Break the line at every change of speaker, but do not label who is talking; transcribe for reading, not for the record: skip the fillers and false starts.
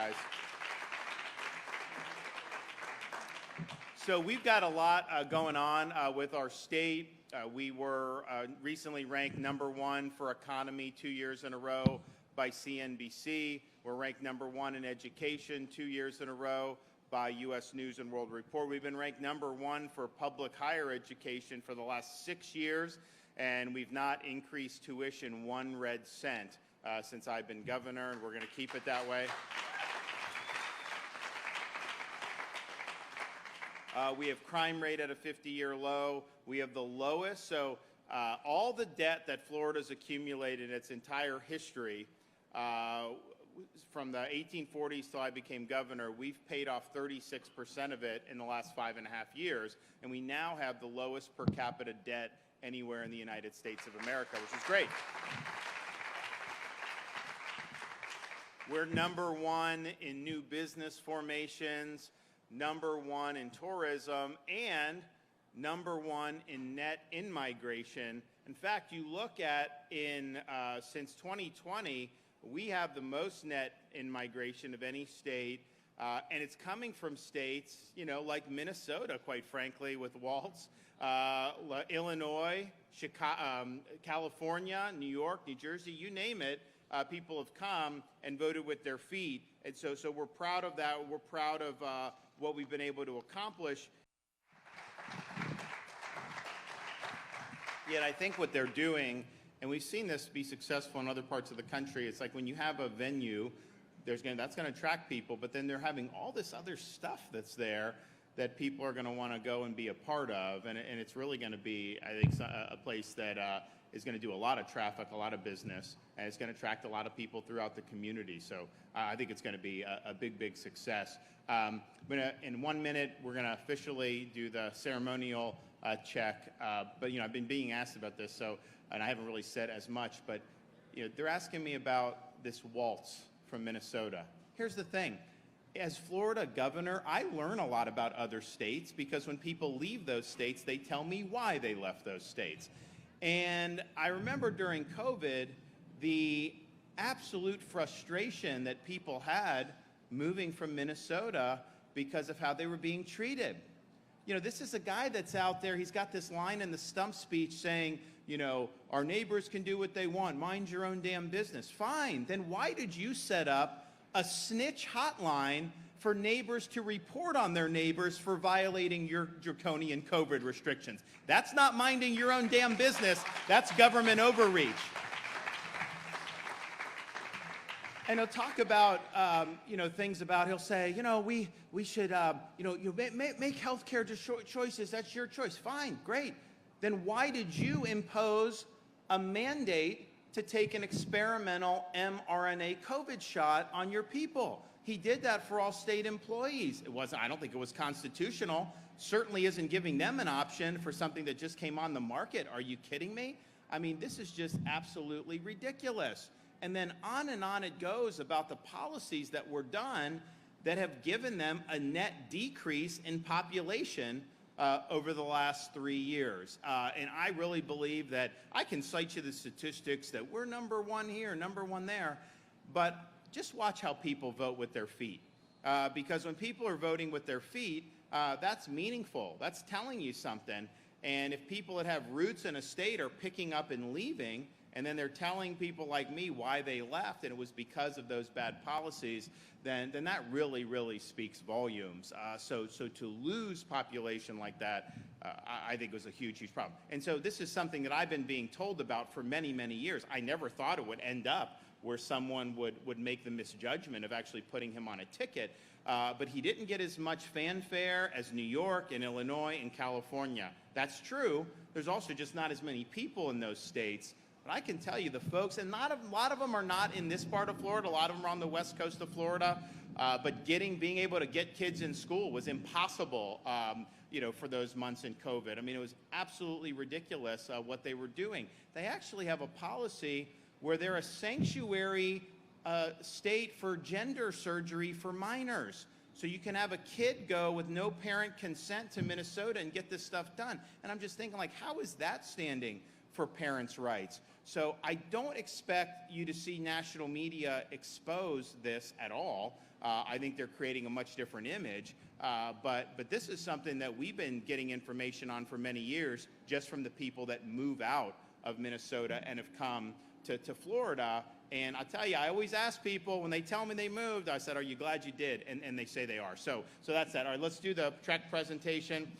guys. So we've got a lot going on with our state. We were recently ranked #1 for economy 2 years in a row by CNBC. We're ranked #1 in education 2 years in a row by U.S. News and World Report. We've been ranked #1 for public higher education for the last 6 years, and we've not increased tuition 1 red cent since I've been governor, and we're going to keep it that way. We have crime rate at a 50-year low. We have the lowest. So all the debt that Florida's accumulated in its entire history, from the 1840s till I became governor, we've paid off 36% of it in the last 5.5 years, and we now have the lowest per capita debt anywhere in the United States of America, which is great. We're #1 in new business formations, #1 in tourism, and #1 in net in-migration. In fact, you look at since 2020, we have the most net in-migration of any state, and it's coming from states, like Minnesota, quite frankly, with Walz, Illinois, Chicago, California, New York, New Jersey, you name it. People have come and voted with their feet, and so we're proud of that. We're proud of what we've been able to accomplish. Yet I think what they're doing, and we've seen this be successful in other parts of the country, it's like when you have a venue, that's going to attract people, but then they're having all this other stuff that's there that people are going to want to go and be a part of, and it's really going to be, I think, a place that is going to do a lot of traffic, a lot of business, and it's going to attract a lot of people throughout the community. So I think it's going to be a big, big success. In 1 minute, we're going to officially do the ceremonial check. But I've been being asked about this, and I haven't really said as much. But they're asking me about this Walz from Minnesota. Here's the thing. As Florida governor, I learn a lot about other states because when people leave those states, they tell me why they left those states. And I remember during COVID, the absolute frustration that people had moving from Minnesota because of how they were being treated. This is a guy that's out there, he's got this line in the stump speech saying, our neighbors can do what they want, mind your own damn business. Fine, then why did you set up a snitch hotline for neighbors to report on their neighbors for violating your draconian COVID restrictions? That's not minding your own damn business, that's government overreach. And he'll talk about, things about, he'll say, we should, make healthcare choices. That's your choice. Fine, great. Then why did you impose a mandate to take an experimental mRNA COVID shot on your people? He did that for all state employees. I don't think it was constitutional. Certainly isn't giving them an option for something that just came on the market. Are you kidding me? I mean, this is just absolutely ridiculous. And then on it goes about the policies that were done that have given them a net decrease in population over the last 3 years. And I really believe that I can cite you the statistics that we're #1 here, #1 there, but just watch how people vote with their feet. Because when people are voting with their feet, that's meaningful. That's telling you something. And if people that have roots in a state are picking up and leaving, and then they're telling people like me why they left, and it was because of those bad policies, then that really, really speaks volumes. So to lose population like that, I think was a huge, huge problem. And so this is something that I've been being told about for many, many years. I never thought it would end up where someone would make the misjudgment of actually putting him on a ticket. But he didn't get as much fanfare as New York and Illinois and California. That's true. There's also just not as many people in those states. But I can tell you the folks, and a lot of them are not in this part of Florida. A lot of them are on the west coast of Florida. But being able to get kids in school was impossible, for those months in COVID. I mean, it was absolutely ridiculous what they were doing. They actually have a policy where they're a sanctuary state for gender surgery for minors. So you can have a kid go with no parent consent to Minnesota and get this stuff done. And I'm just thinking, like, how is that standing for parents' rights? So I don't expect you to see national media expose this at all. I think they're creating a much different image. But this is something that we've been getting information on for many years, just from the people that move out of Minnesota and have come to Florida. And I tell you, I always ask people when they tell me they moved, I said, are you glad you did? And they say they are. So that's that. All right, let's do the track presentation.